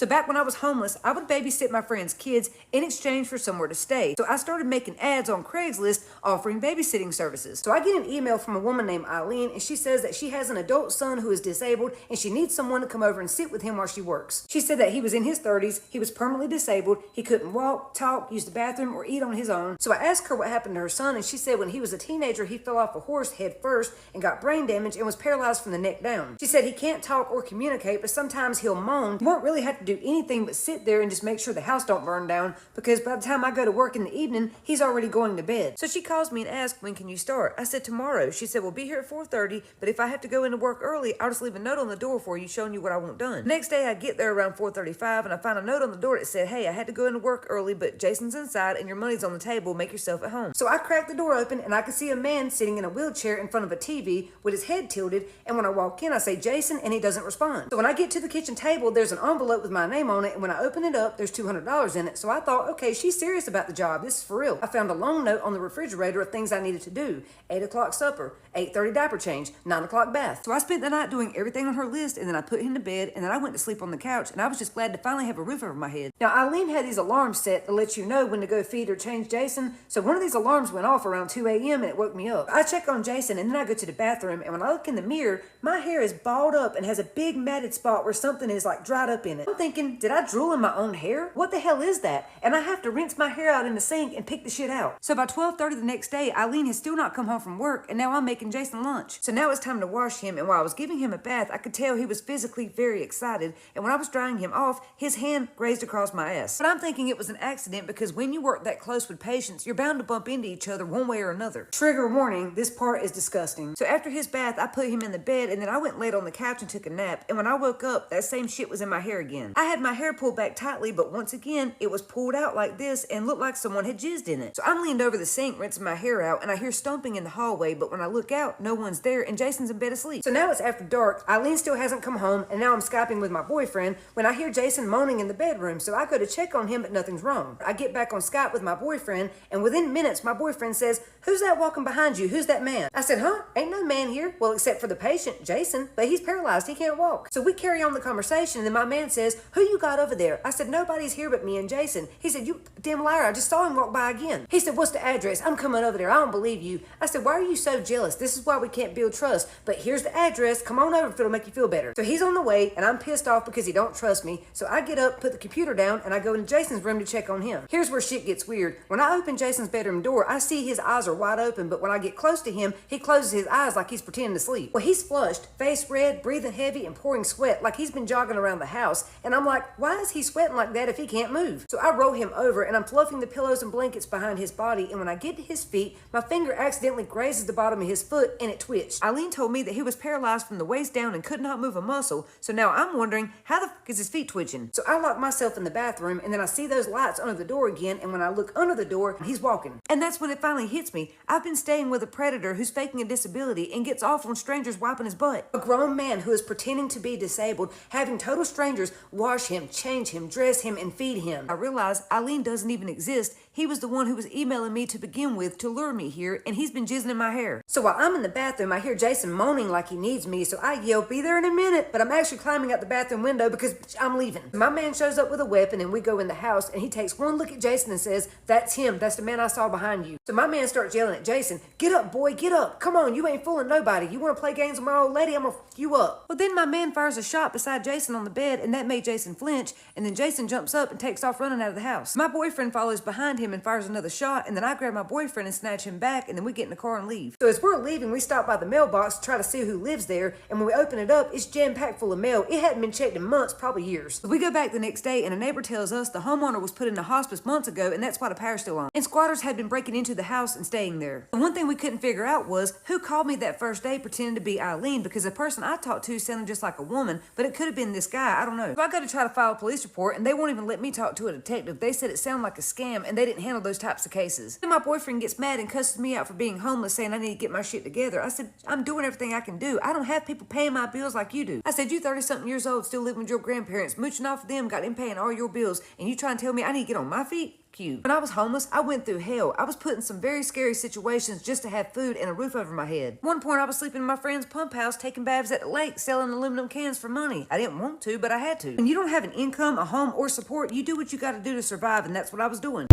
So back when I was homeless, I would babysit my friends' kids in exchange for somewhere to stay. So I started making ads on Craigslist offering babysitting services. So I get an email from a woman named Eileen, and she says that she has an adult son who is disabled and she needs someone to come over and sit with him while she works. She said that he was in his 30s, he was permanently disabled, he couldn't walk, talk, use the bathroom, or eat on his own. So I asked her what happened to her son, and she said when he was a teenager, he fell off a horse head first and got brain damage and was paralyzed from the neck down. She said he can't talk or communicate, but sometimes he'll moan. He won't really have to do anything but sit there and just make sure the house don't burn down, because by the time I go to work in the evening, he's already going to bed. So she calls me and asks, when can you start? I said tomorrow. She said, we'll be here at 4:30, but if I have to go into work early, I'll just leave a note on the door for you showing you what I want done. The next day I get there around 4:35 and I find a note on the door that said, hey, I had to go into work early, but Jason's inside and your money's on the table. Make yourself at home. So I cracked the door open and I could see a man sitting in a wheelchair in front of a TV with his head tilted, and when I walk in, I say Jason, and he doesn't respond. So when I get to the kitchen table, there's an envelope with my name on it, and when I open it up, there's $200 in it. So I thought, okay, she's serious about the job. This is for real. I found a long note on the refrigerator of things I needed to do. 8 o'clock supper, 8:30 diaper change, 9 o'clock bath. So I spent the night doing everything on her list, and then I put him to bed, and then I went to sleep on the couch, and I was just glad to finally have a roof over my head. Now, Eileen had these alarms set to let you know when to go feed or change Jason, so one of these alarms went off around 2 a.m. and it woke me up. I check on Jason, and then I go to the bathroom, and when I look in the mirror, my hair is balled up and has a big matted spot where something is like dried up in it. I'm thinking, did I drool in my own hair? What the hell is that? And I have to rinse my hair out in the sink and pick the shit out. So by 12:30 the next day, Eileen has still not come home from work, and now I'm making Jason lunch. So now it's time to wash him, and while I was giving him a bath, I could tell he was physically very excited, and when I was drying him off, his hand grazed across my ass. But I'm thinking it was an accident, because when you work that close with patients, you're bound to bump into each other one way or another. Trigger warning, this part is disgusting. So after his bath, I put him in the bed, and then I went and laid on the couch and took a nap, and when I woke up, that same shit was in my hair again. I had my hair pulled back tightly, but once again, it was pulled out like this and looked like someone had jizzed in it. So I'm leaned over the sink, rinsing my hair out, and I hear stomping in the hallway, but when I look out, no one's there, and Jason's in bed asleep. So now it's after dark, Eileen still hasn't come home, and now I'm Skyping with my boyfriend when I hear Jason moaning in the bedroom, so I go to check on him, but nothing's wrong. I get back on Skype with my boyfriend, and within minutes, my boyfriend says, who's that walking behind you? Who's that man? I said, huh? Ain't no man here. Well, except for the patient, Jason, but he's paralyzed. He can't walk. So we carry on the conversation, and then my man says, who you got over there? I said, nobody's here but me and Jason. He said, you damn liar. I just saw him walk by again. He said, what's the address? I'm coming over there. I don't believe you. I said, why are you so jealous? This is why we can't build trust. But here's the address. Come on over if it'll make you feel better. So he's on the way, and I'm pissed off because he don't trust me. So I get up, put the computer down, and I go into Jason's room to check on him. Here's where shit gets weird. When I open Jason's bedroom door, I see his eyes are wide open, but when I get close to him, he closes his eyes like he's pretending to sleep. Well, he's flushed, face red, breathing heavy, and pouring sweat like he's been jogging around the house. And I'm like, why is he sweating like that if he can't move? So I roll him over, and I'm fluffing the pillows and blankets behind his body, and when I get to his feet, my finger accidentally grazes the bottom of his foot, and it twitched. Eileen told me that he was paralyzed from the waist down and could not move a muscle, so now I'm wondering, how the fuck is his feet twitching? So I lock myself in the bathroom, and then I see those lights under the door again, and when I look under the door, he's walking. And that's when it finally hits me. I've been staying with a predator who's faking a disability and gets off on strangers wiping his butt. A grown man who is pretending to be disabled, having total strangers wash him, change him, dress him, and feed him. I realize Eileen doesn't even exist. He was the one who was emailing me to begin with to lure me here, and he's been jizzing in my hair. So while I'm in the bathroom, I hear Jason moaning like he needs me, so I yell, be there in a minute, but I'm actually climbing out the bathroom window because I'm leaving. My man shows up with a weapon, and we go in the house, and he takes one look at Jason and says, that's him. That's the man I saw behind you. So my man starts yelling at Jason, get up, boy, get up. Come on, you ain't fooling nobody. You want to play games with my old lady? I'm gonna f you up. Well, then my man fires a shot beside Jason on the bed, and that made Jason flinch, and then Jason jumps up and takes off running out of the house. My boyfriend follows behind him and fires another shot, and then I grab my boyfriend and snatch him back, and then we get in the car and leave. So as we're leaving, we stop by the mailbox to try to see who lives there, and when we open it up, it's jam-packed full of mail. It hadn't been checked in months, probably years. So we go back the next day, and a neighbor tells us the homeowner was put into hospice months ago, and that's why the power's still on. And squatters had been breaking into the house and staying there. The one thing we couldn't figure out was who called me that first day pretending to be Eileen, because the person I talked to sounded just like a woman, but it could have been this guy. I don't know. So I go to try to file a police report, and they won't even let me talk to a detective. They said it sounded like a scam, and they didn't handle those types of cases. Then my boyfriend gets mad and cusses me out for being homeless, saying I need to get my shit together. I said, I'm doing everything I can do. I don't have people paying my bills like you do. I said, you 30-something years old, still living with your grandparents, mooching off of them, got them paying all your bills, and you trying to tell me I need to get on my feet? cute. When I was homeless, I went through hell. I was put in some very scary situations just to have food and a roof over my head. One point, I was sleeping in my friend's pump house, taking baths at the lake, selling aluminum cans for money. I didn't want to, but I had to. When you don't have an income, a home, or support, you do what you got to do to survive, and that's what I was doing.